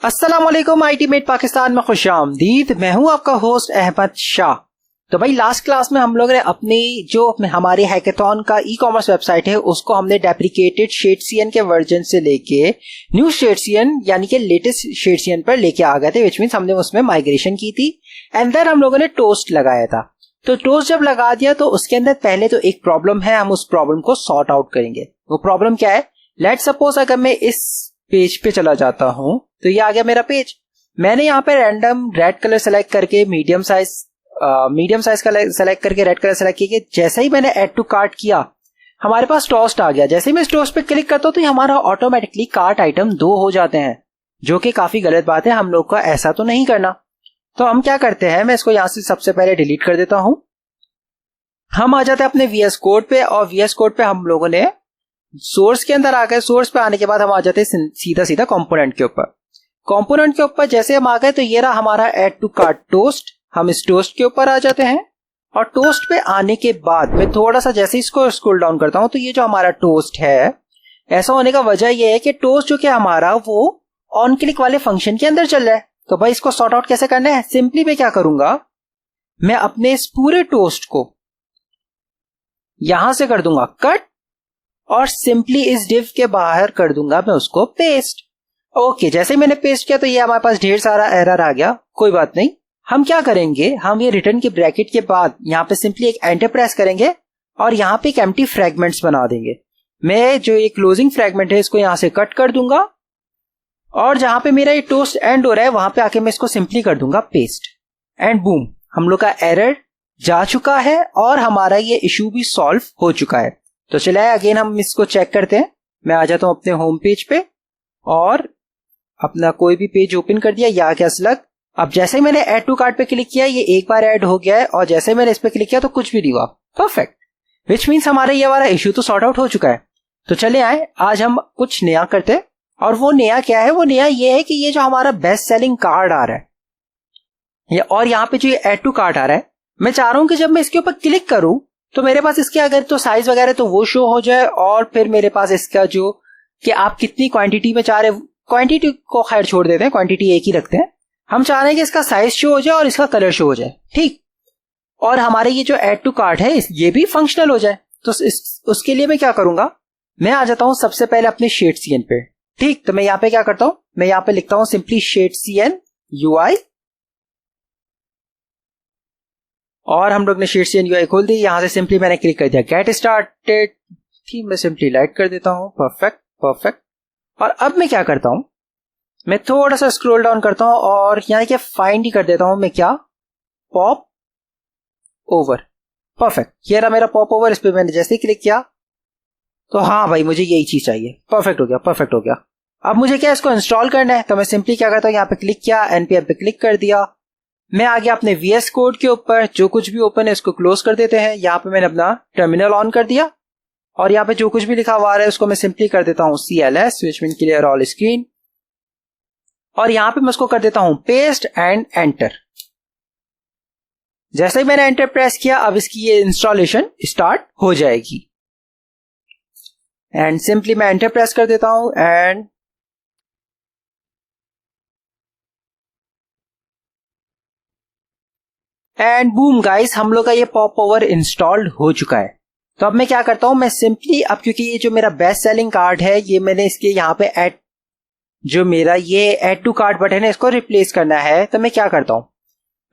अस्सलाम वालेकुम आईटीमेट पाकिस्तान में खुशामदीद। मैं हूं आपका होस्ट अहमद शाह। तो भाई लास्ट क्लास में हम लोग ने अपनी जो हमारे हैकेथॉन का ई कॉमर्स वेबसाइट है उसको हमने डेप्रिकेटेड शेडसीएन के वर्जन से लेके न्यू शेडसीएन यानी कि लेटेस्ट शेडसीएन पर लेके आ गए थे, विच मीन्स हमने उसमें माइग्रेशन की थी एंड देन हम लोगों ने टोस्ट लगाया था। तो टोस्ट जब लगा दिया तो उसके अंदर पहले तो एक प्रॉब्लम है, हम उस प्रॉब्लम को सॉर्ट आउट करेंगे। वो प्रॉब्लम क्या है? लेट सपोज अगर मैं इस पेज पे चला जाता हूं तो ये आ गया मेरा पेज। मैंने यहाँ पे रैंडम रेड कलर सेलेक्ट करके मीडियम साइज का सेलेक्ट करके रेड कलर सेलेक्ट किया। जैसे ही मैंने ऐड टू कार्ट किया हमारे पास टोस्ट आ गया। जैसे ही मैं इस टोस्ट पे क्लिक करता हूं तो हमारा ऑटोमेटिकली कार्ट आइटम 2 हो जाते हैं, जो कि काफी गलत बात है। हम लोग का ऐसा तो नहीं करना। तो हम क्या करते हैं, मैं इसको यहां से सबसे पहले डिलीट कर देता हूं। हम आ जाते हैं अपने वीएस कोड पे और वीएस कोड पे हम लोगों ने सोर्स के अंदर आ गए। सोर्स पे आने के बाद हम आ जाते हैं सीधा सीधा कंपोनेंट के ऊपर। कंपोनेंट के ऊपर जैसे हम आ गए तो ये रहा हमारा ऐड टू कार्ट टोस्ट। हम इस टोस्ट के ऊपर आ जाते हैं और टोस्ट पे आने के बाद मैं थोड़ा सा जैसे इसको स्क्रॉल डाउन करता हूं तो ये जो हमारा टोस्ट है, ऐसा होने का वजह ये है कि टोस्ट जो कि हमारा वो ऑन क्लिक वाले फंक्शन के अंदर चल रहा है। तो भाई इसको सॉर्ट आउट कैसे करना है? सिंपली मैं क्या करूंगा, मैं अपने इस पूरे टोस्ट को यहां से कर दूंगा कट और सिंपली इस डिव के बाहर कर दूंगा मैं उसको पेस्ट। ओके, जैसे ही मैंने पेस्ट किया तो ये हमारे पास ढेर सारा एरर आ गया। कोई बात नहीं, हम क्या करेंगे, हम ये रिटर्न के ब्रैकेट के बाद यहाँ पे सिंपली एक एंटर प्रेस करेंगे और यहाँ पे एक एम्प्टी फ्रेगमेंट्स बना देंगे। मैं जो ये क्लोजिंग फ्रेगमेंट है इसको यहां से कट कर दूंगा और जहां पे मेरा ये टोस्ट एंड हो रहा है वहां पे आके मैं इसको सिंपली कर दूंगा पेस्ट एंड बूम, हम लोग का एरर जा चुका है और हमारा ये इशू भी सॉल्व हो चुका है। तो चलिए अगेन हम इसको चेक करते हैं। मैं आ जाता हूं अपने होम पेज पे और अपना कोई भी पेज ओपन कर दिया, या क्या स्लग। अब जैसे ही मैंने ऐड टू कार्ट पे क्लिक किया ये एक बार ऐड हो गया है और जैसे मैंने इस पे क्लिक किया तो कुछ भी नहीं हुआ। परफेक्ट, विच मीन्स हमारा ये वाला इशू तो सॉर्ट आउट हो चुका है। तो चले आए आज हम कुछ नया करते हैं। और वो नया क्या है? वो नया ये है कि ये जो हमारा बेस्ट सेलिंग कार्ड आ रहा है और यहाँ पे जो ये ऐड टू कार्ट आ रहा है, मैं चाह रहा हूं कि जब मैं इसके ऊपर क्लिक करूं तो मेरे पास इसके अगर तो साइज वगैरह तो वो शो हो जाए और फिर मेरे पास इसका जो कि आप कितनी क्वांटिटी में चाह रहे, क्वांटिटी को खैर छोड़ देते हैं, क्वांटिटी एक ही रखते हैं। हम चाह रहे हैं कि इसका साइज शो हो जाए और इसका कलर शो हो जाए, ठीक। और हमारे ये जो ऐड टू कार्ट है ये भी फंक्शनल हो जाए। तो उसके लिए मैं क्या करूंगा, मैं आ जाता हूं सबसे पहले अपने शेडसीएन पे, ठीक। तो मैं यहाँ पे क्या करता हूं, मैं यहाँ पे लिखता हूं सिंपली शेडसीएन यूआई और हम लोग ने शेडसीएन यूआई खोल दी। यहां से सिंपली मैंने क्लिक कर दिया गेट स्टार्टेड थी, मैं सिंपली लाइट कर देता हूं। Perfect perfect. और अब मैं क्या करता हूं, मैं थोड़ा सा स्क्रॉल डाउन करता हूं और यानी कि फाइंड ही कर देता हूं मैं क्या, पॉप ओवर। परफेक्ट, ये रहा मेरा पॉप ओवर। इस पे मैंने जैसे ही क्लिक किया तो हाँ भाई मुझे यही चीज चाहिए। परफेक्ट हो गया, परफेक्ट हो गया। अब मुझे क्या इसको इंस्टॉल करना है, तो मैं सिंपली क्या करता हूं, यहाँ पे क्लिक किया, एनपीएम पे क्लिक कर दिया। मैं आ गया अपने वीएस कोड के ऊपर, जो कुछ भी ओपन है इसको क्लोज कर देते हैं। यहाँ पे मैंने अपना टर्मिनल ऑन कर दिया और यहाँ पे जो कुछ भी लिखा हुआ आ रहा है उसको मैं सिंपली कर देता हूँ CLS, which mean clear all screen. और यहाँ पे मैं उसको कर देता हूँ पेस्ट एंड एंटर। जैसे ही मैंने एंटर प्रेस किया अब इसकी ये इंस्टॉलेशन स्टार्ट हो जाएगी। एंड सिंपली मैं एंटर प्रेस कर देता हूँ एंड बूम गाइस, हम लोग का ये पॉप ओवर इंस्टॉल्ड हो चुका है। तो अब मैं क्या करता हूं, मैं सिंपली अब क्योंकि ये जो मेरा बेस्ट सेलिंग कार्ड है ये मैंने इसके यहाँ पे ऐड जो मेरा ये ऐड टू कार्ट बटन है इसको रिप्लेस करना है। तो मैं क्या करता हूं,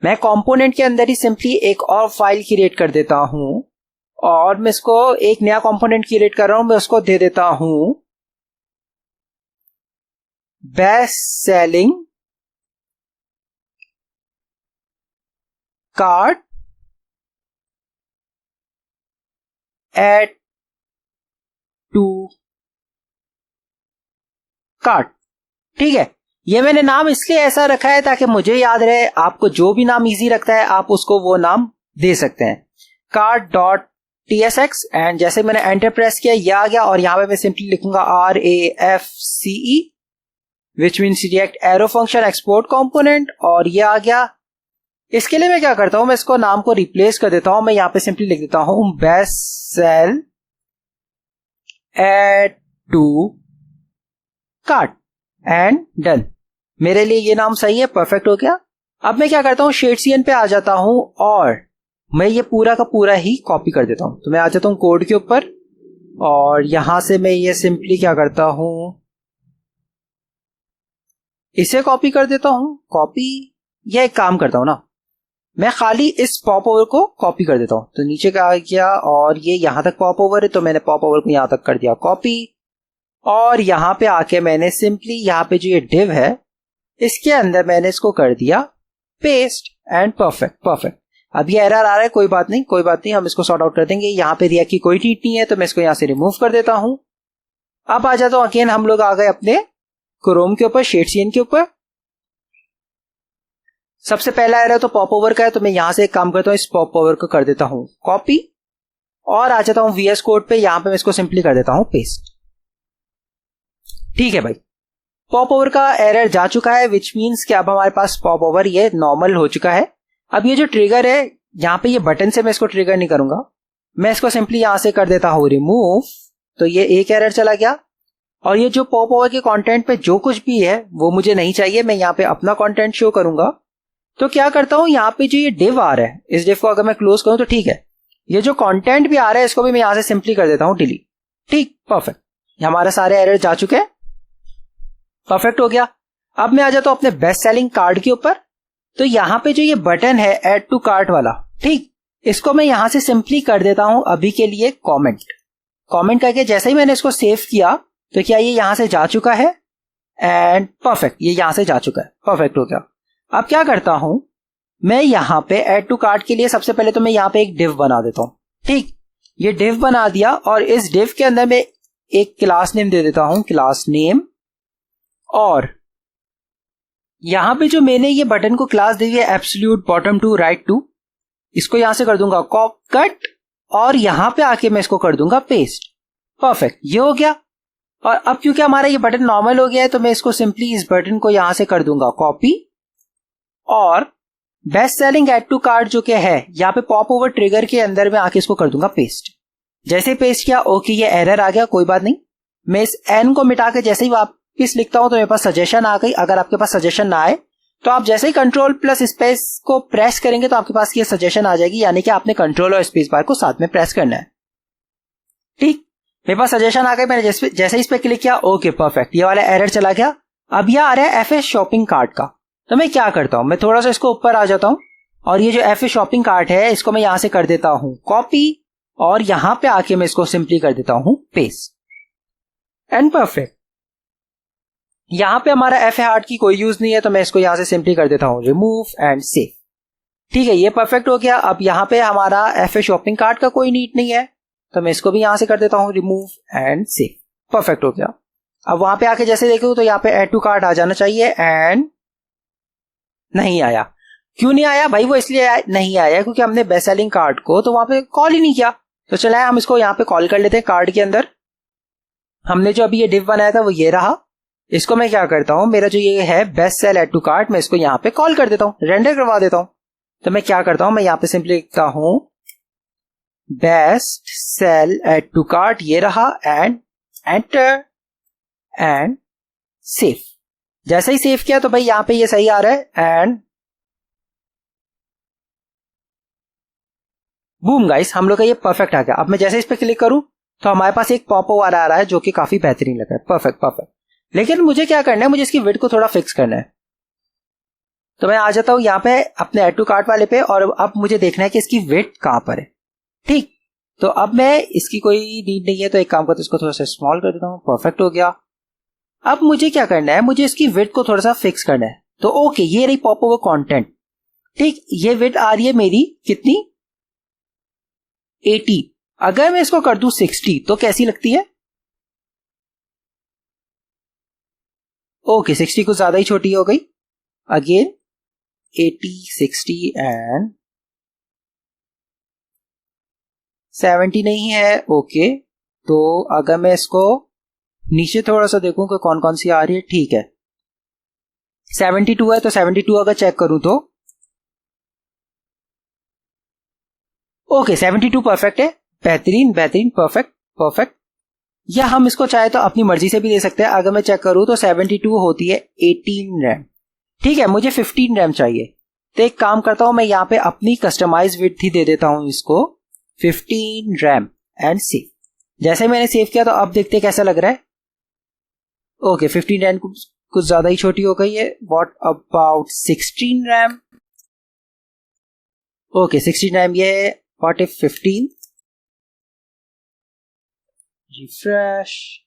मैं कंपोनेंट के अंदर ही सिंपली एक और फाइल क्रिएट कर देता हूं और मैं इसको एक नया कंपोनेंट क्रिएट कर रहा हूं। मैं उसको दे देता हूं best selling card add to cart, ठीक है। ये मैंने नाम इसलिए ऐसा रखा है ताकि मुझे याद रहे। आपको जो भी नाम इजी लगता है आप उसको वो नाम दे सकते हैं, cart.tsx। एंड जैसे मैंने एंटर प्रेस किया ये आ गया और यहां पे मैं सिंपली लिखूंगा RAFCE, which means react arrow function export component, और ये आ गया। इसके लिए मैं क्या करता हूं, मैं इसको नाम को रिप्लेस कर देता हूं। मैं यहां पे सिंपली लिख देता हूं best sell add to cart and done. मेरे लिए ये नाम सही है, परफेक्ट हो गया। अब मैं क्या करता हूँ, शेडसीएन पे आ जाता हूँ और मैं ये पूरा का पूरा ही कॉपी कर देता हूँ। तो मैं आ जाता हूँ कोड के ऊपर और यहां से मैं ये सिंपली क्या करता हूँ, इसे कॉपी कर देता हूँ। कॉपी, ये एक काम करता हूँ ना, मैं खाली इस पॉप ओवर को कॉपी कर देता हूँ। तो नीचे का आ गया और ये यहां तक पॉप ओवर है, तो मैंने पॉप ओवर को यहां तक कर दिया कॉपी। और यहां पे आके मैंने सिंपली यहां पे जो ये डिव है इसके अंदर मैंने इसको कर दिया पेस्ट एंड परफेक्ट परफेक्ट। अब ये एरर आ रहा है, कोई बात नहीं कोई बात नहीं, हम इसको सॉर्ट आउट कर देंगे। यहाँ पे रिएक्ट की कोई नीड नहीं है, तो मैं इसको यहाँ से रिमूव कर देता हूँ। अब आ जाता हूँ अगेन, हम लोग आ गए अपने क्रोम के ऊपर, शेडसीएन के ऊपर। सबसे पहला एरर तो पॉप ओवर का है, तो मैं यहां से एक काम करता हूँ, इस पॉप ओवर को कर देता हूँ कॉपी और आ जाता हूँ वीएस कोड पे। यहां पे मैं इसको सिंपली कर देता हूँ पेस्ट। ठीक है भाई, पॉप ओवर का एरर जा चुका है, विच मीन्स कि अब हमारे पास पॉप ओवर ये नॉर्मल हो चुका है। अब ये जो ट्रिगर है यहाँ पे, ये बटन से मैं इसको ट्रिगर नहीं करूंगा, मैं इसको सिंपली यहां से कर देता हूँ रिमूव। तो ये एक एरर चला गया। और ये जो पॉप ओवर के कंटेंट पे जो कुछ भी है वो मुझे नहीं चाहिए, मैं यहाँ पे अपना कंटेंट शो करूंगा। तो क्या करता हूं, यहाँ पे जो ये डिव आ रहा है, इस डिव को अगर मैं क्लोज करूं तो ठीक है, ये जो कंटेंट भी आ रहा है इसको भी मैं यहां से सिंपली कर देता हूं डिलीट। ठीक, परफेक्ट, हमारे सारे एरर जा चुके हैं, परफेक्ट हो गया। अब मैं आ जाता हूं अपने बेस्ट सेलिंग कार्ड के ऊपर। तो यहां पे जो ये बटन है ऐड टू कार्ट वाला, ठीक, इसको मैं यहां से सिंपली कर देता हूं अभी के लिए कॉमेंट करके। जैसे ही मैंने इसको सेव किया तो क्या ये यहां से जा चुका है एंड परफेक्ट, ये यहां से जा चुका है, परफेक्ट हो गया। अब क्या करता हूं, मैं यहां पे ऐड टू कार्ट के लिए सबसे पहले तो मैं यहां पे एक डिव बना देता हूं। ठीक, ये डिव बना दिया और इस डिव के अंदर मैं एक क्लास नेम दे देता हूं, क्लास नेम। और यहां पे जो मैंने ये बटन को क्लास दी है absolute bottom to right to, इसको यहां से कर दूंगा कॉप कट और यहां पे आके मैं इसको कर दूंगा पेस्ट। परफेक्ट, ये हो गया। और अब क्योंकि हमारा ये बटन नॉर्मल हो गया है तो मैं इसको सिंपली इस बटन को यहां से कर दूंगा कॉपी और best selling add to cart जो कि है यहाँ पे पॉप ओवर ट्रिगर के अंदर में आके इसको कर दूंगा पेस्ट। जैसे पेस्ट किया, ओके, ये एरर आ गया, कोई बात नहीं। मैं इस एन को मिटा के जैसे ही वापस लिखता हूं तो मेरे पास सजेशन आ गई। अगर आपके पास सजेशन ना आए तो आप जैसे ही कंट्रोल प्लस स्पेस को प्रेस करेंगे तो आपके पास ये सजेशन आ जाएगी, यानी कि आपने कंट्रोल और स्पेस बार को साथ में प्रेस करना है। ठीक, मेरे पास सजेशन आ गई, मैंने जैसे इस पे क्लिक किया, ओके परफेक्ट, ये वाला एरर चला गया। अब यह आ रहा है एफएस शॉपिंग कार्ट का। तो मैं क्या करता हूं, मैं थोड़ा सा इसको ऊपर आ जाता हूं और ये जो एफएस शॉपिंग कार्ट है इसको मैं यहां से कर देता हूं कॉपी और यहां पे आके मैं इसको सिंपली कर देता हूं पेस्ट एंड परफेक्ट। यहां पे हमारा एफ हार्ट की कोई यूज नहीं है, तो मैं इसको यहां से सिंपली कर देता हूं रिमूव एंड सेव। ठीक है, ये परफेक्ट हो गया। अब यहां पे हमारा एफएस शॉपिंग कार्ट का कोई नीड नहीं है, तो मैं इसको भी यहां से कर देता हूं रिमूव एंड सेव, परफेक्ट हो गया। अब वहां पे आके जैसे देखो तो यहाँ पे ऐड टू कार्ट आ जाना चाहिए एंड नहीं आया। क्यों नहीं आया भाई, वो इसलिए नहीं आया क्योंकि हमने बेस्ट सेलिंग कार्ड को तो वहां पे कॉल ही नहीं किया। तो चला हम इसको यहाँ पे कॉल कर लेते हैं। कार्ड के अंदर हमने जो अभी ये डिव बनाया था वो ये रहा। इसको मैं क्या करता हूं, मेरा जो ये है best sell add to cart, मैं इसको यहाँ पे कॉल कर देता हूँ, रेंडर करवा देता हूँ। तो मैं क्या करता हूं, मैं यहाँ पे सिंपली लिखता हूं best sell add to cart, ये रहा, एंड एंटर एंड सेव। जैसे ही सेव किया तो भाई यहां पे ये सही आ रहा है एंड बूम गाइस, हम लोग का ये परफेक्ट आ गया। अब मैं जैसे इस पे क्लिक करूं तो हमारे पास एक पॉप ओवर आ रहा है जो कि काफी बेहतरीन लग रहा है, परफेक्ट परफेक्ट। लेकिन मुझे क्या करना है, मुझे इसकी विड्थ को थोड़ा फिक्स करना है। तो मैं आ जाता हूं यहाँ पे अपने एड टू कार्ट वाले पे और अब मुझे देखना है कि इसकी विड्थ कहां पर है। ठीक, तो अब मैं इसकी कोई नीड नहीं है, तो एक काम करता हूं, इसको थोड़ा सा स्मॉल कर देता हूं, परफेक्ट हो गया। अब मुझे क्या करना है, मुझे इसकी विड्थ को थोड़ा सा फिक्स करना है। तो ओके, ये रही पॉप ओवर कंटेंट। ठीक, ये विड्थ आ रही है मेरी कितनी, 80। अगर मैं इसको कर दूं 60 तो कैसी लगती है, ओके 60 कुछ ज्यादा ही छोटी हो गई। अगेन 80, 60 एंड 70 नहीं है, ओके। तो अगर मैं इसको नीचे थोड़ा सा देखूं कि कौन कौन सी आ रही है, ठीक है 72 है, तो 72 अगर चेक करूं तो ओके 72 परफेक्ट है, बेहतरीन बेहतरीन, परफेक्ट परफेक्ट। या हम इसको चाहे तो अपनी मर्जी से भी दे सकते हैं। अगर मैं चेक करूं तो 72 होती है 18 रैम। ठीक है, मुझे 15 रैम चाहिए, तो एक काम करता हूं, मैं यहाँ पे अपनी कस्टमाइज विड्थ ही दे देता हूं इसको 15 रैम एंड सेव। जैसे मैंने सेव किया तो अब देखते हैं कैसा लग रहा है। ओके, 15 रैम कुछ ज्यादा ही छोटी हो गई है। What about 16 RAM? Okay, 16 RAM ये है। What if 15? Refresh.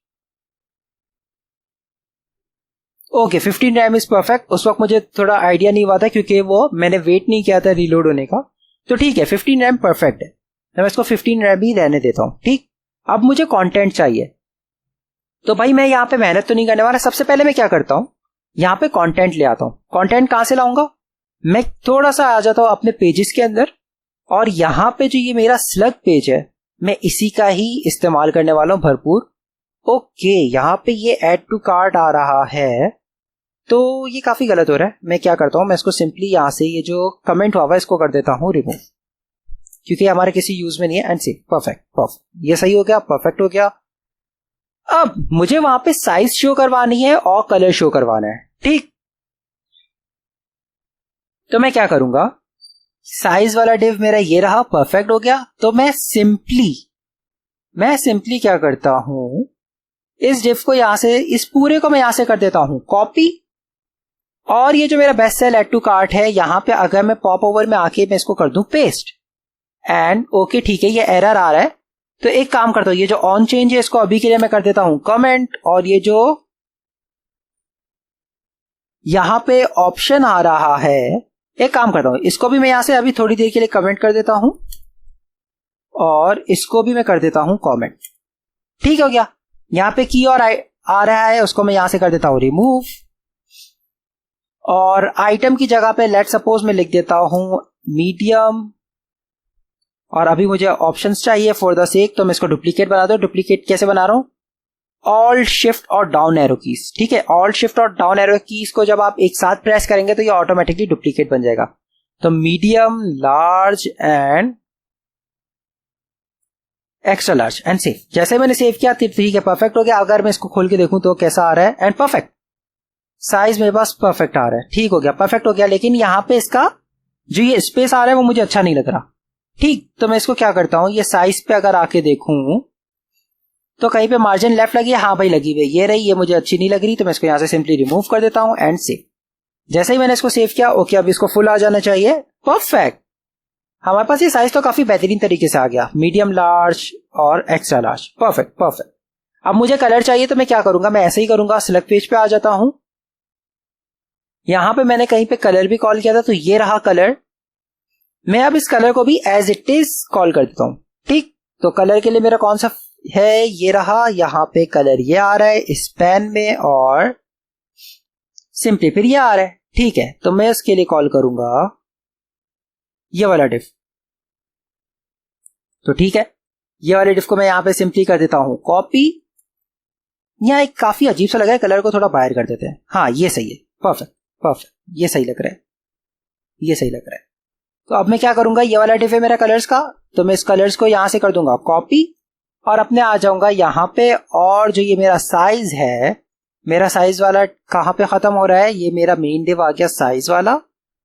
Okay, 15 RAM is perfect. उस वक्त मुझे थोड़ा आइडिया नहीं हुआ था क्योंकि वो मैंने वेट नहीं किया था रीलोड होने का। तो ठीक है, 15 रैम परफेक्ट है, मैं इसको 15 रैम ही रहने देता हूं। ठीक, अब मुझे कंटेंट चाहिए, तो भाई मैं यहाँ पे मेहनत तो नहीं करने वाला। सबसे पहले मैं क्या करता हूं, यहाँ पे कंटेंट ले आता हूं। कंटेंट कहां से लाऊंगा? मैं थोड़ा सा आ जाता हूं अपने पेजेस के अंदर, और यहाँ पे जो ये मेरा स्लग पेज है मैं इसी का ही इस्तेमाल करने वाला हूं भरपूर। ओके, यहाँ पे ये ऐड टू कार्ट आ रहा है, तो ये काफी गलत हो रहा है। मैं क्या करता हूं, मैं इसको सिंपली यहाँ से ये जो कमेंट हुआ है इसको कर देता हूं रिमूव, क्योंकि हमारे किसी यूज में नहीं है। एंड सी परफेक्ट परफेक्ट, ये सही हो गया, परफेक्ट हो गया। अब मुझे वहां पे साइज शो करवानी है और कलर शो करवाना है। ठीक, तो मैं क्या करूंगा, साइज वाला डिव मेरा ये रहा, परफेक्ट हो गया। तो मैं सिंपली क्या करता हूं, इस डिव को यहां से, इस पूरे को मैं यहां से कर देता हूं कॉपी, और ये जो मेरा best sell add to cart है यहां पे अगर मैं पॉप ओवर में आके मैं इसको कर दूं पेस्ट। एंड ओके, ठीक है, ये एरर आ रहा है, तो एक काम करता हूं, ये जो ऑन चेंज है इसको अभी के लिए मैं कर देता हूं कमेंट, और ये जो यहां पे ऑप्शन आ रहा है, एक काम करता हूं, इसको भी मैं यहां से अभी थोड़ी देर के लिए कमेंट कर देता हूं, और इसको भी मैं कर देता हूं कमेंट। ठीक हो गया। यहां पे की और आ रहा है, उसको मैं यहां से कर देता हूं रिमूव, और आइटम की जगह पे लेट सपोज मैं लिख देता हूं मीडियम, और अभी मुझे ऑप्शंस चाहिए फॉर द सेक, तो मैं इसको डुप्लीकेट बना दो। डुप्लीकेट कैसे बना रहा हूं, ऑल्ट शिफ्ट और डाउन एरो कीज। ठीक है, ऑल्ट शिफ्ट और डाउन एरो कीज को जब आप एक साथ प्रेस करेंगे तो ये ऑटोमेटिकली डुप्लीकेट बन जाएगा। तो medium, large and extra large and save. जैसे मैंने सेव किया, ठीक है, परफेक्ट हो गया। अगर मैं इसको खोल के देखूं तो कैसा आ रहा है, एंड परफेक्ट, साइज मेरे पास परफेक्ट आ रहा है। ठीक हो गया, परफेक्ट हो गया, लेकिन यहां पे इसका जो ये स्पेस आ रहा है वो मुझे अच्छा नहीं लग रहा। ठीक, तो मैं इसको क्या करता हूं, ये साइज पे अगर आके देखूं तो कहीं पे मार्जिन लेफ्ट लगी है, हाँ भाई लगी हुई, ये रही, ये मुझे अच्छी नहीं लग रही, तो मैं इसको यहां से सिंपली रिमूव कर देता हूं एंड सेव। जैसे ही मैंने इसको सेव किया, ओके, अब इसको फुल आ जाना चाहिए, परफेक्ट। हमारे पास ये साइज तो काफी बेहतरीन तरीके से आ गया, मीडियम, लार्ज और एक्स्ट्रा लार्ज, परफेक्ट परफेक्ट। अब मुझे कलर चाहिए, तो मैं क्या करूंगा, मैं ऐसे ही करूंगा, सिलेक्ट पेज पे आ जाता हूं। यहां पे मैंने कहीं पे कलर भी कॉल किया था, तो ये रहा कलर। मैं अब इस कलर को भी एज इट इज कॉल कर देता हूं। ठीक, तो कलर के लिए मेरा कौन सा है, ये रहा। यहां पे कलर ये आ रहा है इस पेन में, और सिंपली फिर ये आ रहा है। ठीक है, तो मैं इसके लिए कॉल करूंगा ये वाला डिफ। तो ठीक है, ये वाले डिफ को मैं यहां पे सिंपली कर देता हूं कॉपी। यहां एक काफी अजीब सा लगा है, कलर को थोड़ा बाहर कर देते हैं। हाँ, ये सही है, परफेक्ट परफेक्ट, ये सही लग रहा है, ये सही लग रहा है। तो अब मैं क्या करूंगा, ये वाला डिफ है मेरा कलर्स का, तो मैं इस कलर्स को यहां से कर दूंगा कॉपी, और अपने आ जाऊंगा यहां पे, और जो ये मेरा साइज है, मेरा साइज वाला कहां पे खत्म हो रहा है, ये मेरा मेन डिव आ गया साइज वाला,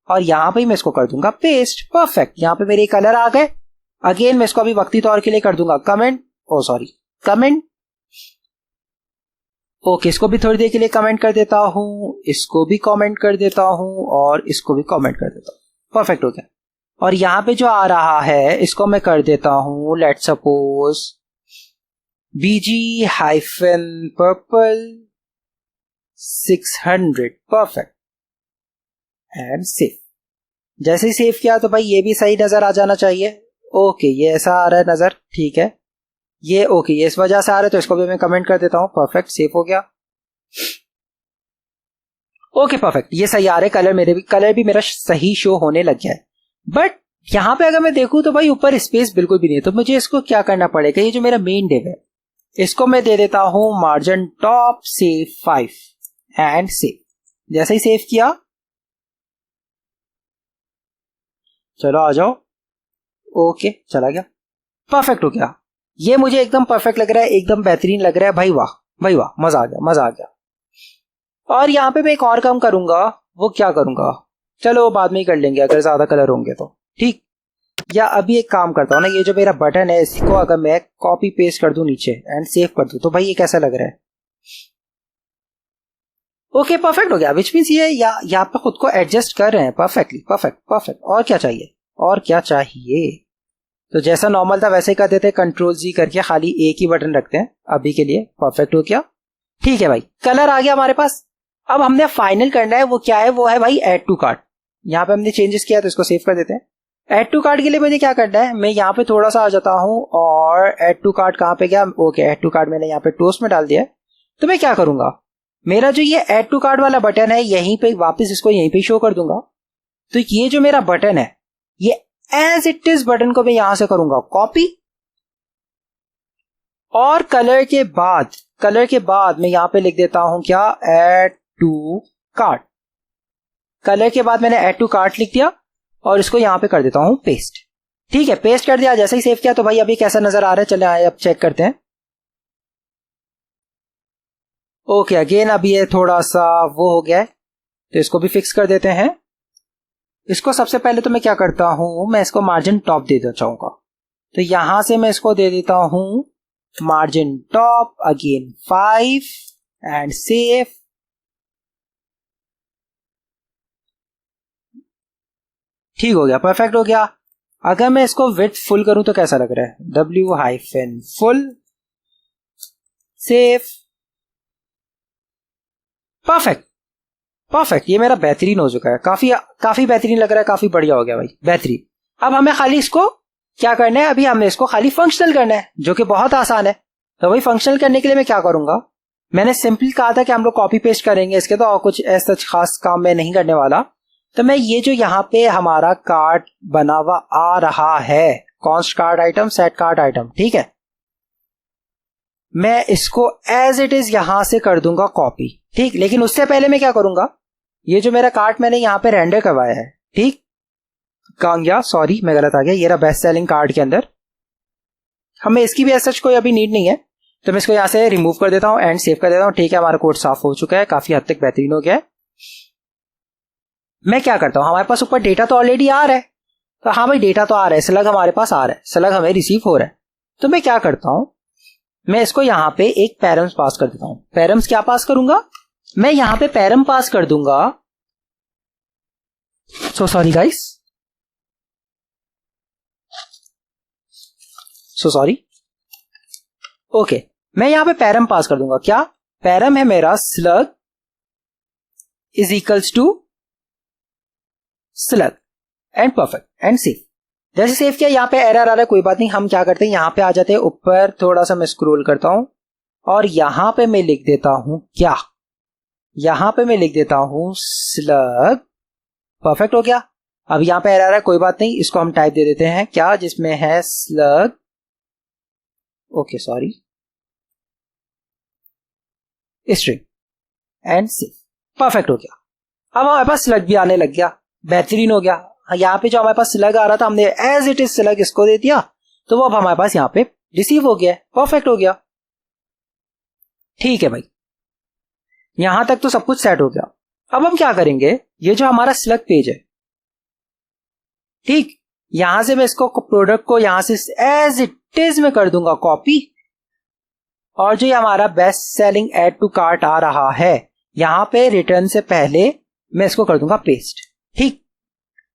और यहां पे मैं इसको कर दूंगा पेस्ट, परफेक्ट। यहां पे मेरे कलर आ गए। अगेन मैं इसको अभी वक्ती तौर के लिए कर दूंगा कमेंट, कमेंट। ओके, इसको भी थोड़ी देर के लिए कमेंट कर देता हूं, इसको भी कमेंट कर देता हूं, और इसको भी कमेंट कर देता हूं, परफेक्ट हो गया। और यहां पे जो आ रहा है इसको मैं कर देता हूं, let suppose BG hyphen purple 600, perfect and save. जैसे ही सेव किया तो भाई ये भी सही नजर आ जाना चाहिए। ओके, ये ऐसा आ रहा है नजर, ठीक है, ये ओके, ये इस वजह से आ रहा है, तो इसको भी मैं कमेंट कर देता हूं, परफेक्ट, सेव हो गया। ओके, परफेक्ट, ये सही आ रहे कलर भी मेरा सही शो होने लग गया है। बट यहां पे अगर मैं देखूं तो भाई ऊपर स्पेस बिल्कुल भी नहीं है, तो मुझे इसको क्या करना पड़ेगा, ये जो मेरा मेन डिव है इसको मैं दे देता हूं मार्जिन टॉप से 5 एंड सेव। जैसे ही सेव किया, चलो आ जाओ, ओके, चला गया, परफेक्ट हो गया। ये मुझे एकदम परफेक्ट लग रहा है, एकदम बेहतरीन लग रहा है भाई, वाह भाई वाह, मजा आ गया, मजा आ गया। और यहाँ पे मैं एक और काम करूंगा, वो क्या करूंगा, चलो बाद में ही कर लेंगे अगर ज्यादा कलर होंगे तो, ठीक। या अभी एक काम करता हूँ ना, ये जो मेरा बटन है इसको अगर मैं कॉपी पेस्ट कर दूं नीचे एंड सेव कर दूं, तो भाई ये कैसा लग रहा है? ओके परफेक्ट हो गया, विच मीन्स ये यहाँ पे खुद को एडजस्ट कर रहे हैं परफेक्टली, परफेक्ट परफेक्ट। और क्या चाहिए, और क्या चाहिए? तो जैसा नॉर्मल था वैसे ही कर देते हैं, कंट्रोल जी करके खाली एक ही बटन रखते हैं अभी के लिए, परफेक्ट हो गया। ठीक है भाई, कलर आ गया हमारे पास। अब हमने फाइनल करना है, वो क्या है, वो है भाई ऐड टू कार्ट। यहाँ पे हमने चेंजेस किया तो इसको सेव कर देते हैं। ऐड टू कार्ट के लिए मुझे क्या करना है, मैं यहाँ पे थोड़ा सा आ जाता हूँ और ऐड टू कार्ट कहाँ पे गया, ओके ऐड टू कार्ट मैंने यहाँ पे टोस्ट में डाल दिया है। तो मैं क्या करूंगा, मेरा जो ये ऐड टू कार्ट वाला बटन है यहीं पे वापस इसको यहीं पे शो कर दूंगा। तो ये जो मेरा बटन है ये एज इट इज बटन को मैं यहां से करूंगा कॉपी, और कलर के बाद मैं यहां पे लिख देता हूं क्या, ऐड टू कार्ट। कलर के बाद मैंने ऐड टू कार्ट लिख दिया और इसको यहां पे कर देता हूं पेस्ट। ठीक है, पेस्ट कर दिया। जैसे ही सेव किया तो भाई अभी कैसा नजर आ रहा है, चले आए अब चेक करते हैं। ओके अगेन अभी ये थोड़ा सा वो हो गया है, तो इसको भी फिक्स कर देते हैं। इसको सबसे पहले तो मैं क्या करता हूं, मैं इसको मार्जिन टॉप दे देना चाहूंगा, तो यहां से मैं इसको दे देता हूं margin top again 5 and save. ठीक हो गया, परफेक्ट हो गया। अगर मैं इसको विड्थ फुल करूं तो कैसा लग रहा है, W-full सेव, परफेक्ट परफेक्ट। ये मेरा बेहतरीन हो चुका है, काफी बेहतरीन लग रहा है, काफी बढ़िया हो गया भाई, बेहतरीन। अब हमें खाली इसको क्या करना है, अभी हमने इसको खाली फंक्शनल करना है, जो कि बहुत आसान है। तो भाई फंक्शनल करने के लिए मैं क्या करूंगा, मैंने सिंपल कहा था कि हम लोग कॉपी पेस्ट करेंगे इसके, तो और कुछ ऐसा खास काम मैं नहीं करने वाला। तो मैं ये जो यहाँ पे हमारा कार्ड बना हुआ आ रहा है, const card item, set card item, ठीक है, मैं इसको एज इट इज यहां से कर दूंगा कॉपी। ठीक, लेकिन उससे पहले मैं क्या करूंगा, ये जो मेरा कार्ट मैंने यहाँ पे रेंडर करवाया है, ठीक, कहाँ गया, सॉरी मैं गलत आ गया, ये रहा बेस्ट सेलिंग कार्ड के अंदर। हमें इसकी भी सच कोई अभी नीड नहीं है, तो मैं इसको यहाँ से रिमूव कर देता हूँ एंड सेव कर देता हूँ। ठीक है, हमारा कोड साफ हो चुका है, काफी हद तक बेहतरीन हो गया है। मैं क्या करता हूँ, हमारे पास ऊपर डेटा तो ऑलरेडी आ रहा है, तो हाँ भाई डेटा तो आ रहा है, स्लग हमारे पास आ रहा है, स्लग हमें रिसीव हो रहा है। तो मैं क्या करता हूँ, मैं इसको यहाँ पे एक पैरम्स पास कर देता हूँ। पैरम्स क्या पास करूंगा, मैं यहाँ पे पैरम पास कर दूंगा, so sorry guys, so sorry, okay मैं यहाँ पे पैरम पास कर दूंगा। क्या पैरम है मेरा, slug is equals to slug and perfect and save. जैसे सेव किया, यहाँ पे एरर आ रहा है, कोई बात नहीं, हम क्या करते हैं यहाँ पे आ जाते हैं ऊपर, थोड़ा सा मैं स्क्रॉल करता हूं और यहां पे मैं लिख देता हूं क्या, यहां पे मैं लिख देता हूं स्लग, परफेक्ट हो गया। अब यहाँ पे एरर आ रहा है, कोई बात नहीं, इसको हम टाइप दे देते हैं क्या, जिसमें है slug, okay sorry, string and save, perfect हो गया। अब हमारे पास स्लग भी आने लग गया, बेहतरीन हो गया। यहाँ पे जो हमारे पास स्लग आ रहा था, हमने एज इट इज स्लग इसको दे दिया, तो वो अब हमारे पास यहाँ पे रिसीव हो गया, परफेक्ट हो गया। ठीक है भाई, यहां तक तो सब कुछ सेट हो गया। अब हम क्या करेंगे, ये जो हमारा स्लग पेज है, ठीक, यहां से मैं इसको प्रोडक्ट को यहां से एज इट इज में कर दूंगा कॉपी, और जो ये हमारा best selling add to cart आ रहा है, यहां पे रिटर्न से पहले मैं इसको कर दूंगा पेस्ट। ठीक,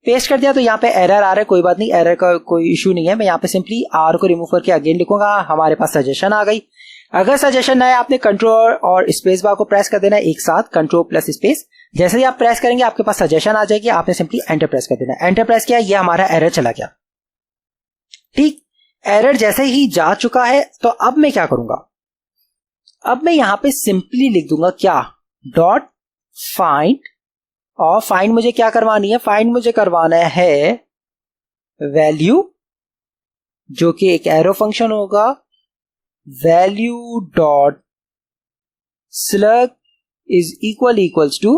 पेस्ट कर दिया, तो यहाँ पे एरर आ रहा है, कोई बात नहीं, एरर का कोई इशू नहीं है। मैं यहाँ पे सिंपली आर को रिमूव करके अगेन लिखूंगा, हमारे पास सजेशन आ गई। अगर सजेशन आए, आपने कंट्रोल और स्पेस बार को प्रेस कर देना है एक साथ, कंट्रोल प्लस स्पेस। जैसे ही आप प्रेस करेंगे आपके पास सजेशन आ जाएगी, आपने सिंपली एंटर प्रेस कर देना है। एंटर प्रेस किया, ये हमारा एरर चला गया। ठीक, एरर जैसे ही जा चुका है, तो अब मैं क्या करूंगा, अब मैं यहां पे सिंपली लिख दूंगा क्या, डॉट फाइंड, और फाइंड मुझे क्या करवानी है, फाइंड मुझे करवाना है वैल्यू, जो कि एक एरो फंक्शन होगा, value dot slug is equals to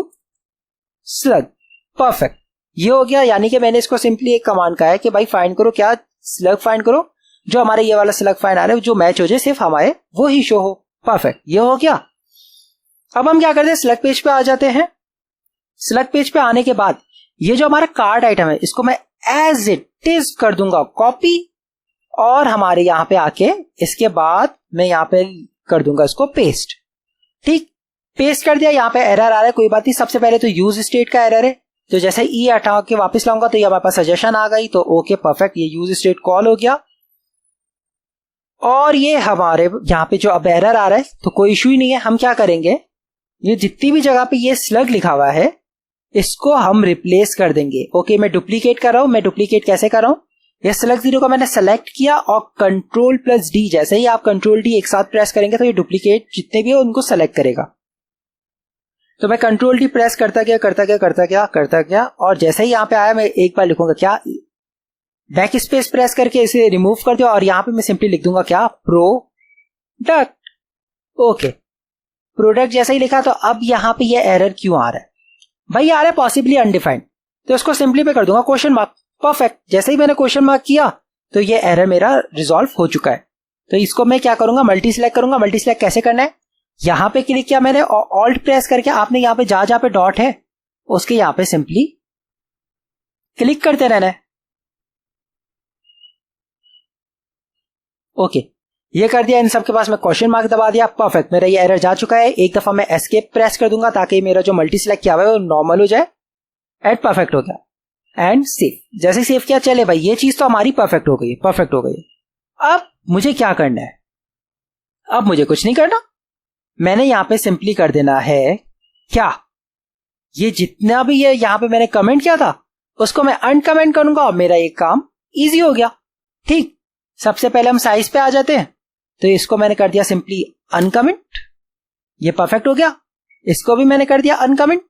slug, perfect, ये हो गया। यानी कि मैंने इसको सिंपली एक कमांड कहा है कि भाई फाइंड करो क्या, स्लग फाइंड करो, जो हमारे ये वाला सिलेक्ट फाइंड आ रहा है जो मैच हो जाए, सिर्फ हमारे वो ही शो हो। परफेक्ट, ये हो गया। अब हम क्या करते हैं, सिलेक्ट पेज पे आ जाते हैं। सिलेक्ट पेज पे आने के बाद ये जो हमारा कार्ड आइटम है इसको मैं एज इट इज कर दूंगा कॉपी, और हमारे यहां पे आके इसके बाद मैं यहां पे कर दूंगा इसको पेस्ट। ठीक, पेस्ट कर दिया। यहां पे एरर आ रहा है, कोई बात नहीं। सबसे पहले तो यूज स्टेट का एरर है, तो जैसे ई हटा के वापस लाऊंगा तो ये हमारे पास सजेशन आ गई, तो ओके परफेक्ट, ये यूज स्टेट कॉल हो गया। और ये हमारे यहां पे जो अब एरर आ रहा है तो कोई इशू ही नहीं है। हम क्या करेंगे, ये जितनी भी जगह पे ये स्लग लिखा हुआ है इसको हम रिप्लेस कर देंगे। ओके, मैं डुप्लीकेट कर रहा हूं। मैं डुप्लीकेट कैसे कर रहा हूं, ये सेलेक्ट 0 को मैंने सेलेक्ट किया और कंट्रोल+D, जैसे ही आप कंट्रोल D एक साथ प्रेस करेंगे तो ये डुप्लीकेट जितने भी है उनको सेलेक्ट करेगा। तो मैं कंट्रोल D प्रेस करता गया, और जैसे ही यहां पे आया मैं एक बार लिखूंगा क्या, बैक स्पेस प्रेस करके इसे रिमूव कर दिया, और यहां पे मैं सिंपली लिख दूंगा क्या, प्रोडक्ट। ओके, प्रोडक्ट जैसे ही लिखा, तो अब यहां पे ये एरर क्यों आ रहा है भाई, आ रहा है पॉसिबली अनडिफाइंड, तो इसको सिंपली मैं कर दूंगा क्वेश्चन मार्क। परफेक्ट, जैसे ही मैंने क्वेश्चन मार्क किया तो ये एरर मेरा रिजॉल्व हो चुका है। तो इसको मैं क्या करूंगा, मल्टी सिलेक्ट करूंगा। मल्टी सिलेक्ट कैसे करना है, यहां पे क्लिक किया मैंने, ऑल्ट प्रेस करके आपने यहां पे जहां पे डॉट है उसके यहां पे सिंपली क्लिक करते रहना है। ओके, ये कर दिया। इन सब के पास मैं क्वेश्चन मार्क दबा दिया। परफेक्ट, मेरा ये एरर जा चुका है। एक दफा मैं एस्केप प्रेस कर दूंगा ताकि मेरा जो मल्टी सिलेक्ट किया हुआ है वो नॉर्मल हो जाए। एंड परफेक्ट हो गया, एंड सेव। जैसे सेव किया, चले भाई ये चीज तो हमारी परफेक्ट हो गई, परफेक्ट हो गई। अब मुझे क्या करना है, अब मुझे कुछ नहीं करना। मैंने यहां पे सिंपली कर देना है क्या, ये जितना भी ये यहां पे मैंने कमेंट किया था उसको मैं अनकमेंट करूंगा और मेरा ये काम इजी हो गया। ठीक, सबसे पहले हम साइज पे आ जाते हैं, तो इसको मैंने कर दिया सिंपली अनकमेंट, ये परफेक्ट हो गया। इसको भी मैंने कर दिया अनकमेंट,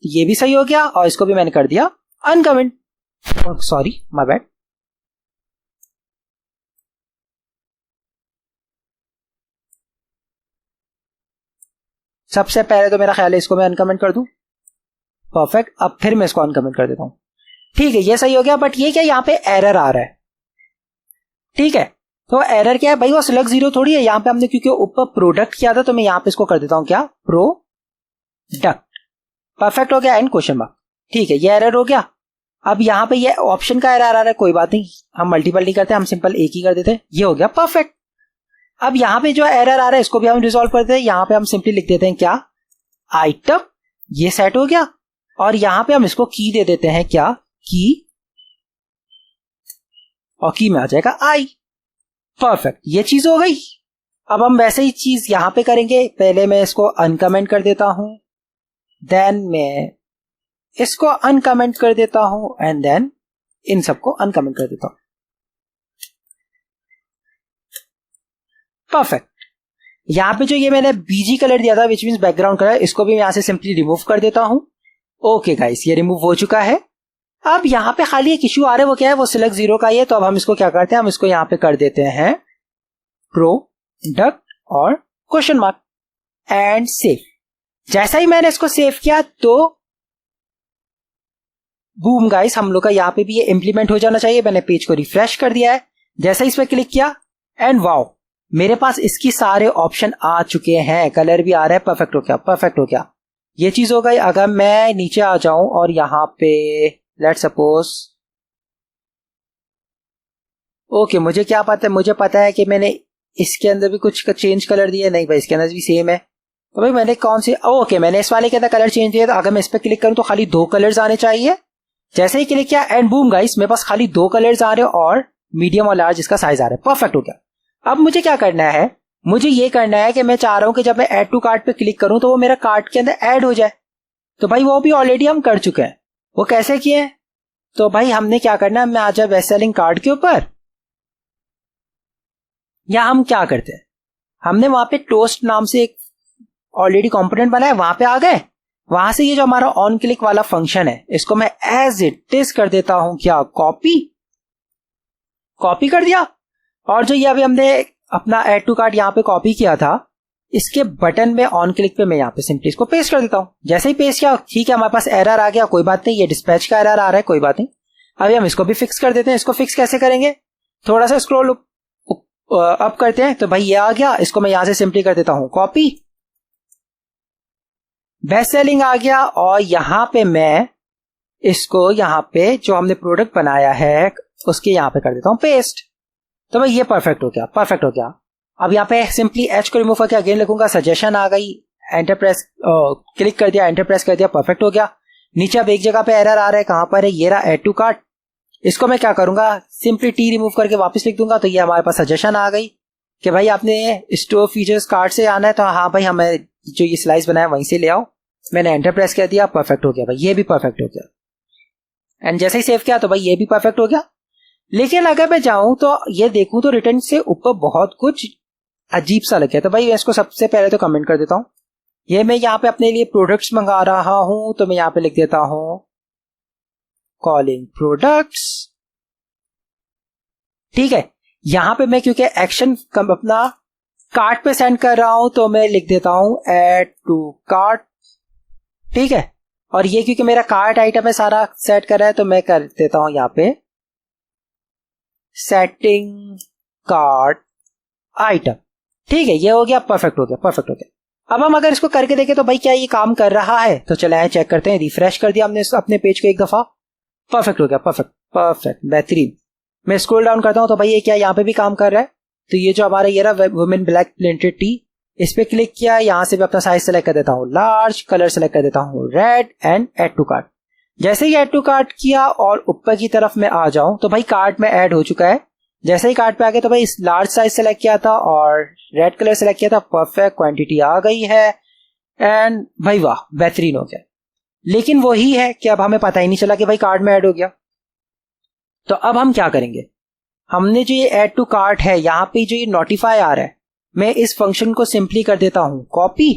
ये भी सही हो गया, और इसको भी मैंने कर दिया अनकमेंट। Sorry, my bad. सबसे पहले तो मेरा ख्याल है इसको मैं अनकमेंट कर दूं। परफेक्ट, अब फिर मैं इसको अनकमेंट कर देता हूं। ठीक है, ये सही हो गया। बट ये क्या, यहां पे एरर आ रहा है। ठीक है, तो एरर क्या है भाई, वो सिलेक्ट 0 थोड़ी है। यहां पे हमने क्योंकि ऊपर प्रोडक्ट किया था तो मैं यहां पे इसको कर देता हूं क्या, प्रोडक्ट। परफेक्ट हो गया, एंड क्वेश्चन मार्क। ठीक है, ये एरर हो गया। अब यहां पे ये ऑप्शन का एरर आ रहा है, कोई बात नहीं, हम मल्टीपल नहीं करते, हम सिंपल एक ही कर देते हैं। ये हो गया परफेक्ट। अब यहां पे जो एरर आ रहा है इसको भी हम रिजॉल्व करते हैं। यहां पे हम सिंपली लिख देते हैं क्या, आइटम। ये सेट हो गया, और यहां पे हम इसको की दे देते हैं क्या, की, और की में आ जाएगा आई। परफेक्ट, ये चीज हो गई। अब हम वैसे ही चीज यहां पे करेंगे। पहले मैं इसको अनकमेंट कर देता हूं, देन मैं इसको अनकमेंट कर देता हूं, एंड देन इन सबको अनकमेंट कर देता हूं। परफेक्ट, यहां पे जो ये मैंने बीजी कलर दिया था विच मींस बैकग्राउंड कलर, इसको भी मैं यहां से सिंपली रिमूव कर देता हूं। ओके गाइस, ये रिमूव हो चुका है। अब यहां पे खाली एक इश्यू आ रहा है, वो क्या है, वो सिलेक्ट 0 का ही है। तो अब हम इसको क्या करते हैं, हम इसको यहां पे कर देते हैं प्रोडक्ट और क्वेश्चन मार्क, एंड सेव। जैसा ही मैंने इसको सेव किया तो बूम गाइस, हम लोग का यहां पे भी ये इंप्लीमेंट हो जाना चाहिए। मैंने पेज को रिफ्रेश कर दिया है। जैसे इस पे क्लिक किया, एंड वाओ, मेरे पास इसकी सारे ऑप्शन आ चुके हैं, कलर भी आ रहा है। परफेक्ट हो गया, परफेक्ट हो गया, ये चीज हो गई। अगर मैं नीचे आ जाऊं और यहां पे लेट सपोज, ओके, मुझे क्या पता है, मुझे पता है कि मैंने इसके अंदर भी कुछ चेंज कलर दिया। नहीं भाई, इसके अंदर भी सेम है। तो भाई मैंने कौन सी, ओके, मैंने इस वाले के अंदर कलर चेंज दिया। तो अगर मैं इस पे क्लिक करूं तो खाली 2 कलर्स आने चाहिए। जैसे ही क्लिक किया, एंड बूम गाइस, मेरे पास खाली 2 कलर्स आ रहे हैं और मीडियम और लार्ज इसका साइज आ रहा है। परफेक्ट हो गया। अब मुझे क्या करना है, मुझे ये करना है कि मैं चाह रहा हूं कि जब मैं ऐड टू कार्ट पे क्लिक करूं तो वो मेरा कार्ट के अंदर ऐड हो जाए। तो भाई वो भी ऑलरेडी हम कर चुके हैं। वो कैसे किए हैं, तो भाई हमने क्या करना है, मैं आ जाए बेस्ट सेलिंग कार्ड के ऊपर, या हम क्या करते हैं, हमने वहां पे टोस्ट नाम से एक ऑलरेडी कंपोनेंट बनाया, वहां पे आ गए। वहां से ये जो हमारा ऑन क्लिक वाला फंक्शन है इसको मैं एज इट इज कर देता हूं क्या, कॉपी कर दिया। और जो ये अभी हमने अपना ऐड टू कार्ट यहाँ पे कॉपी किया था, इसके बटन में ऑन क्लिक पे मैं यहाँ पे सिंपली इसको पेस्ट कर देता हूं। जैसे ही पेस्ट किया, ठीक है, हमारे पास एरर आ गया, कोई बात नहीं, ये डिस्पैच का एरर आ रहा है, कोई बात नहीं। अभी हम इसको भी फिक्स कर देते हैं। इसको फिक्स कैसे करेंगे, थोड़ा सा स्क्रॉल अब करते हैं। तो भाई ये आ गया, इसको मैं यहां से सिंपली कर देता हूं कॉपी, बेस्ट सेलिंग आ गया, और यहां पे मैं इसको यहां पे जो हमने प्रोडक्ट बनाया है उसके यहां पे कर देता हूं पेस्ट। तो भाई ये परफेक्ट हो गया, परफेक्ट हो गया। अब यहाँ पे सिंपली एच को रिमूव करके अगेन लिखूंगा, सजेशन आ गई, एंटर प्रेस क्लिक कर दिया, एंटर प्रेस कर दिया, परफेक्ट हो गया। नीचे अब एक जगह पे एरर आ रहा है, कहां पर है, ये रहा ऐड टू कार्ट। इसको मैं क्या करूंगा, सिंपली टी रिमूव करके वापस लिख दूंगा। तो ये हमारे पास सजेशन आ गई कि भाई आपने स्टोर फीचर्स कार्ट से आना है, तो हाँ भाई हमें जो ये स्लाइस बनाया वहीं से ले आओ। मैंने एंटर प्रेस कर दिया, परफेक्ट हो गया भाई, ये भी परफेक्ट हो गया। एंड जैसे ही सेव किया तो भाई ये भी परफेक्ट हो गया। लेकिन अगर मैं जाऊं तो ये देखूं तो रिटर्न से ऊपर बहुत कुछ अजीब सा लगे। तो भाई मैं इसको सबसे पहले तो कमेंट कर देता हूं। ये मैं यहाँ पे अपने लिए प्रोडक्ट्स मंगा रहा हूं, तो मैं यहाँ पे लिख देता हूं कॉलिंग प्रोडक्ट्स। ठीक है, यहां पे मैं क्योंकि एक्शन अपना कार्ट पे सेंड कर रहा हूं तो मैं लिख देता हूं ऐड टू कार्ट। ठीक है, और ये क्योंकि मेरा कार्ट आइटम है सारा सेट कर रहा है, तो मैं कर देता हूं यहाँ पे सेटिंग कार्ट आइटम। ठीक है, ये हो गया, परफेक्ट हो गया, परफेक्ट हो गया। अब हम अगर इसको करके देखें तो भाई क्या ये काम कर रहा है, तो चले आए चेक करते हैं। रिफ्रेश कर दिया हमने अपने पेज को एक दफा, परफेक्ट हो गया, परफेक्ट परफेक्ट बेहतरीन। मैं स्क्रॉल डाउन करता हूं तो भाई ये क्या यहाँ पे भी काम कर रहा है। तो ये जो हमारा ये रहा वुमेन ब्लैक प्रिंटेड टी, इस पे क्लिक किया, यहां से भी अपना साइज सेलेक्ट कर देता हूं लार्ज, कलर सेलेक्ट कर देता हूं red, and add to cart. जैसे ही ऐड टू कार्ट किया और ऊपर की तरफ में आ जाऊं तो भाई कार्ट में ऐड हो चुका है। जैसे ही कार्ट पे आ गया तो भाई इस लार्ज साइज सेलेक्ट किया था और रेड कलर सेलेक्ट किया था, परफेक्ट क्वांटिटी आ गई है, एंड भाई वाह बेहतरीन हो गया। लेकिन वही है कि अब हमें पता ही नहीं चला कि भाई कार्ट में ऐड हो गया। तो अब हम क्या करेंगे, हमने जो ये ऐड टू कार्ट है यहां पे जो ये नोटिफाई आ रहा है, मैं इस फंक्शन को सिंपली कर देता हूं कॉपी।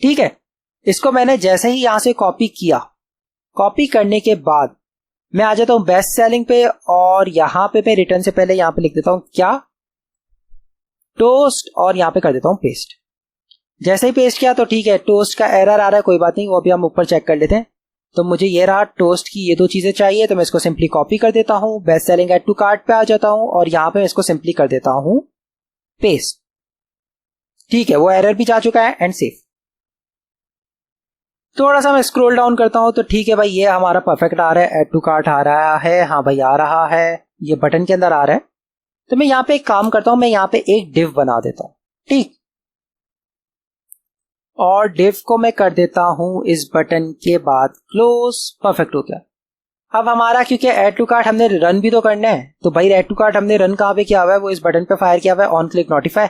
ठीक है, इसको मैंने जैसे ही यहां से कॉपी किया, कॉपी करने के बाद मैं आ जाता हूं बेस्ट सेलिंग पे, और यहां पे मैं रिटर्न से पहले यहां पे लिख देता हूं क्या टोस्ट, और यहां पे कर देता हूं पेस्ट। जैसे ही पेस्ट किया तो ठीक है, टोस्ट का एरर आ रहा है, कोई बात नहीं, वो भी हम ऊपर चेक कर लेते हैं। तो मुझे ये रहा टोस्ट की ये दो चीजें चाहिए, तो मैं इसको सिंपली कॉपी कर देता हूं, best selling add to cart पे आ जाता हूं, और यहां पे मैं इसको सिंपली कर देता हूं पेस्ट। ठीक है, वो एरर भी जा चुका है, एंड सेव। थोड़ा सा मैं स्क्रॉल डाउन करता हूं तो ठीक है भाई, ये हमारा परफेक्ट आ रहा है, ऐड टू कार्ट आ रहा है, हाँ भाई आ रहा है, ये बटन के अंदर आ रहा है। तो मैं यहां पे एक काम करता हूं, मैं यहां पे एक डिव बना देता हूं। ठीक, और डिव को मैं कर देता हूं इस बटन के बाद क्लोज, परफेक्ट हो गया। अब हमारा क्योंकि ऐड टू कार्ट हमने रन भी तो करना है, तो भाई ऐड टू कार्ट हमने रन कहां पे किया हुआ है, वो इस बटन पे फायर किया हुआ है, ऑन क्लिक नोटिफाई।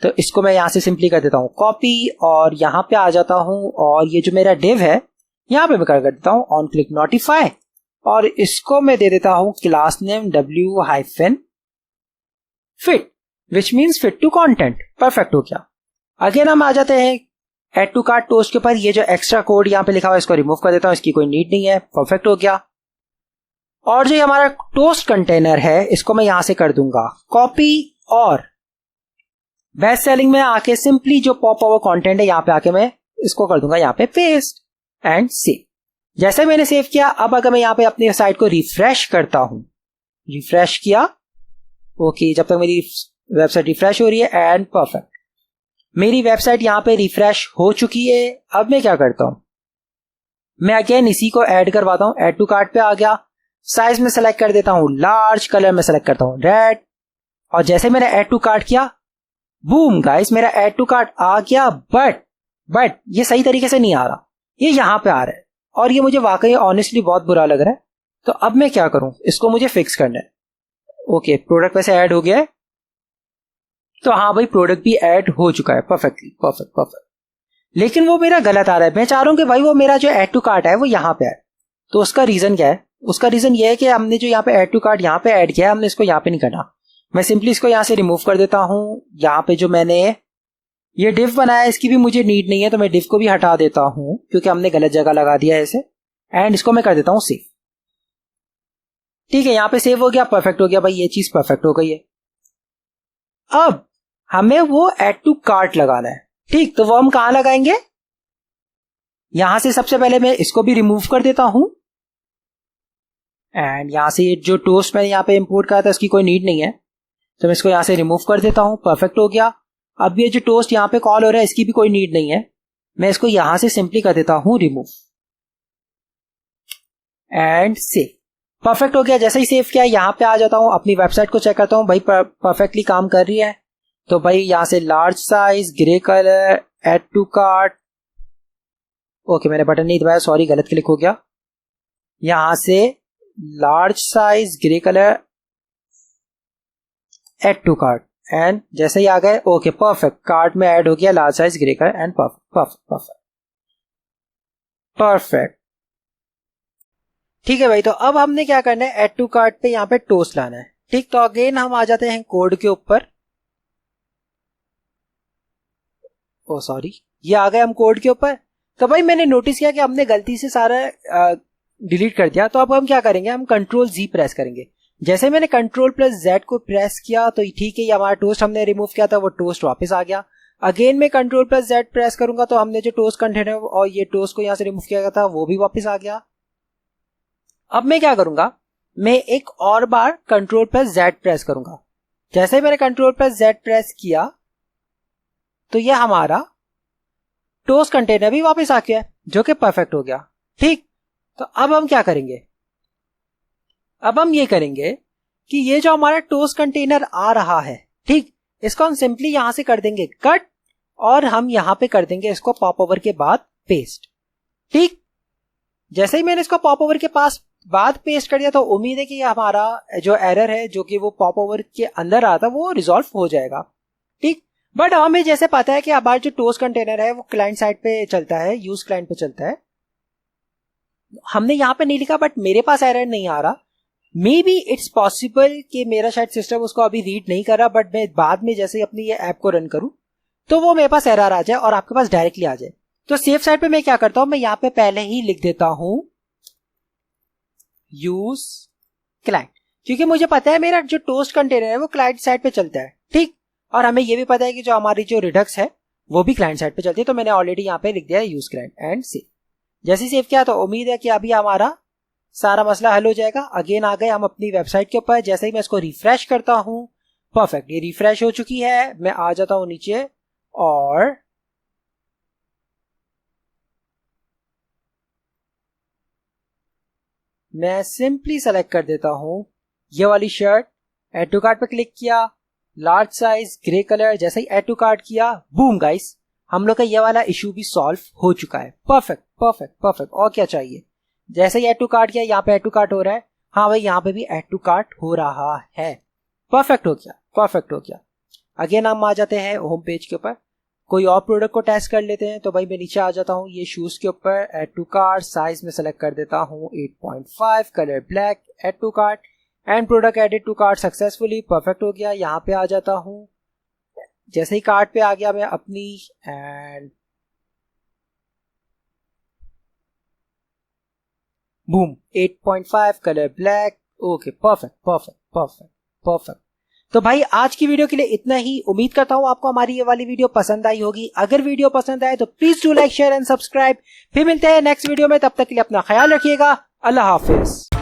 तो इसको मैं यहां से सिंपली कर देता हूं कॉपी, और यहां पे आ जाता हूं, और ये जो मेरा डिव है यहां पे मैं कर देता हूं ऑन क्लिक नोटिफाई, और इसको मैं दे देता हूं class name w-fit, which means fit to content. Perfect हो गया। अगेन हम आ जाते हैं ऐड टू कार्ट टोस्ट के ऊपर, ये जो एक्स्ट्रा कोड यहां पे लिखा हुआ है इसको रिमूव कर देता हूं, इसकी कोई नीड नहीं है, परफेक्ट हो गया। और जो हमारा टोस्ट कंटेनर है इसको मैं यहां से कर दूंगा कॉपी, और बेस्ट सेलिंग में आके सिंपली जो पॉप ओवर कंटेंट है यहां पे आके मैं इसको कर दूंगा यहां पे पेस्ट, एंड सेव। जैसे मैंने सेव किया, अब अगर मैं यहां पे अपनी साइट को रिफ्रेश करता हूं, रिफ्रेश किया, ओके, जब तक मेरी वेबसाइट रिफ्रेश हो रही है, एंड परफेक्ट, मेरी वेबसाइट यहां पे रिफ्रेश हो चुकी है। अब मैं क्या करता हूं, मैं अगेन इसी को ऐड करवाता हूं, ऐड टू कार्ट पे आ गया, साइज में सेलेक्ट कर देता हूं लार्ज, कलर में सेलेक्ट करता हूं रेड, और जैसे मैंने ऐड टू कार्ट किया, बूम गाइस, मेरा ऐड टू कार्ट आ गया, बट ये सही तरीके से नहीं आ रहा, ये यहां पे आ रहा है, और ये मुझे वाकई ऑनेस्टली बहुत बुरा लग रहा है। तो अब मैं क्या करूं, इसको मुझे फिक्स करना है। ओके, प्रोडक्ट वैसे ऐड हो गया है, तो हाँ भाई प्रोडक्ट भी ऐड हो चुका है, परफेक्टली, परफेक्ट परफेक्ट। लेकिन वो मेरा गलत आ रहा है, मैं चाह रहा हूं कि भाई वो मेरा जो ऐड टू कार्ट है वो यहां पे है। तो उसका रीजन क्या है, उसका रीजन ये है कि हमने जो यहाँ पे ऐड टू कार्ट यहाँ पे ऐड किया है, हमने इसको यहाँ पे नहीं करना। मैं सिंपली इसको यहां से रिमूव कर देता हूं। यहाँ पे जो मैंने ये डिव बनाया है इसकी भी मुझे नीड नहीं है, तो मैं डिव को भी हटा देता हूं क्योंकि हमने गलत जगह लगा दिया है इसे, एंड इसको मैं कर देता हूं सेव। ठीक है, यहां पे सेव हो गया, परफेक्ट हो गया भाई, ये चीज परफेक्ट हो गई है। अब हमें वो ऐड टू कार्ट लगाना है। ठीक, तो वो हम कहां लगाएंगे, यहां से सबसे पहले मैं इसको भी रिमूव कर देता हूं, एंड यहाँ से जो टोस्ट मैंने यहाँ पे इंपोर्ट करा था उसकी कोई नीड नहीं है, तो मैं इसको यहाँ से रिमूव कर देता हूँ। परफेक्ट हो गया। अब ये जो टोस्ट यहाँ पे कॉल हो रहा है इसकी भी कोई नीड नहीं है, मैं इसको यहाँ से सिंपली कर देता हूँ रिमूव एंड सेव। परफेक्ट हो गया। जैसे ही सेव किया यहाँ पे आ जाता हूँ, अपनी वेबसाइट को चेक करता हूँ, भाई परफेक्टली काम कर रही है। तो भाई यहाँ से large size, grey colour, add to cart, okay मैंने बटन नहीं दबाया, सॉरी गलत क्लिक हो गया। यहाँ से large size, grey colour, add to cart, and जैसे ही आ गए ओके परफेक्ट, कार्ट में ऐड हो गया large size, grey colour and perfect perfect perfect perfect. ठीक है भाई, तो अब हमने क्या करना है, ऐड टू कार्ट पे यहाँ पे टोस्ट लाना है। ठीक, तो अगेन हम आ जाते हैं कोड के ऊपर। ओ सॉरी, ये आ गए हम कोड के ऊपर। तो भाई मैंने नोटिस किया कि हमने गलती से सारा डिलीट कर दिया, तो अब हम क्या करेंगे, हम कंट्रोल Z प्रेस करेंगे। जैसे मैंने कंट्रोल प्लस Z को प्रेस किया तो ठीक है, ये हमारा टोस्ट हमने रिमूव किया था वो टोस्ट वापस आ गया। अगेन मैं कंट्रोल प्लस Z प्रेस करूंगा तो हमने जो टोस्ट कंटेनर और ये टोस्ट को यहाँ से रिमूव किया था वो भी वापस आ गया। अब मैं क्या करूंगा, मैं एक और बार कंट्रोल प्लस Z प्रेस करूंगा। जैसे ही मैंने कंट्रोल प्लस Z प्रेस किया तो ये हमारा टोस्ट कंटेनर भी वापस आ गया, जो कि परफेक्ट हो गया। ठीक, तो अब हम क्या करेंगे, अब हम ये करेंगे कि ये जो हमारा टोस्ट कंटेनर आ रहा है, ठीक, इसको हम सिंपली यहां से कर देंगे कट, और हम यहां पे कर देंगे इसको पॉप ओवर के बाद पेस्ट। ठीक, जैसे ही मैंने इसको पॉप ओवर के पास बाद पेस्ट कर दिया तो उम्मीद है कि हमारा जो एरर है जो कि वो पॉप ओवर के अंदर आ था वो रिजॉल्व हो जाएगा। ठीक, बट हमें जैसे पता है कि हमारा जो टोस्ट कंटेनर है वो क्लाइंट साइड पे चलता है, यूज क्लाइंट पे चलता है। हमने यहाँ पे नहीं लिखा बट मेरे पास एरर नहीं आ रहा। मे बी इट्स पॉसिबल कि मेरा शायद सिस्टम उसको अभी रीड नहीं कर रहा, बट मैं बाद में जैसे अपनी ये ऐप को रन करूं तो वो मेरे पास एरर आ जाए और आपके पास डायरेक्टली आ जाए। तो सेफ साइड पे मैं क्या करता हूं, मैं यहाँ पे पहले ही लिख देता हूं यूज क्लाइंट, क्योंकि मुझे पता है मेरा जो टोस्ट कंटेनर है वो क्लाइंट साइड पे चलता है। ठीक, और हमें ये भी पता है कि जो हमारी जो रिडक्स है वो भी क्लाइंट साइड पे चलती है। तो मैंने ऑलरेडी यहाँ पे लिख दिया है यूज क्लाइंट एंड सेव। जैसे ही सेव किया तो उम्मीद है कि अभी हमारा सारा मसला हल हो जाएगा। अगेन आ गए हम अपनी वेबसाइट के ऊपर। जैसे ही मैं इसको रिफ्रेश करता हूं, परफेक्ट, ये रिफ्रेश हो चुकी है। मैं आ जाता हूं नीचे और मैं सिंपली सेलेक्ट कर देता हूं ये वाली शर्ट, ऐड टू कार्ट पे क्लिक किया, लार्ज साइज, ग्रे कलर। जैसे ही ऐड टू कार्ट किया, बूम गाइस, हम लोग का ये वाला इशू भी सॉल्व हो चुका है। परफेक्ट परफेक्ट परफेक्ट, और क्या चाहिए। जैसे ही ऐड टू कार्ट किया, यहाँ पे ऐड टू कार्ट हो रहा है, हाँ भाई यहाँ पे भी ऐड टू कार्ट हो रहा है। परफेक्ट हो गया, परफेक्ट हो गया। अगेन हम आ जाते हैं होम पेज के ऊपर, कोई और प्रोडक्ट को टेस्ट कर लेते हैं। तो भाई मैं नीचे आ जाता हूँ ये शूज के ऊपर, ऐड टू कार्ट, साइज में सेलेक्ट कर देता हूँ 8.5, colour black, add to cart, and product added to cart successfully. Perfect हो गया। यहाँ पे आ जाता हूँ, जैसे ही कार्ट पे आ गया मैं अपनी, and boom 8.5, colour black, okay perfect perfect perfect perfect. तो भाई आज की वीडियो के लिए इतना ही। उम्मीद करता हूं आपको हमारी ये वाली वीडियो पसंद आई होगी। अगर वीडियो पसंद आए तो please do like, share and subscribe. फिर मिलते हैं नेक्स्ट वीडियो में, तब तक के लिए अपना ख्याल रखिएगा। अल्लाह हाफिज।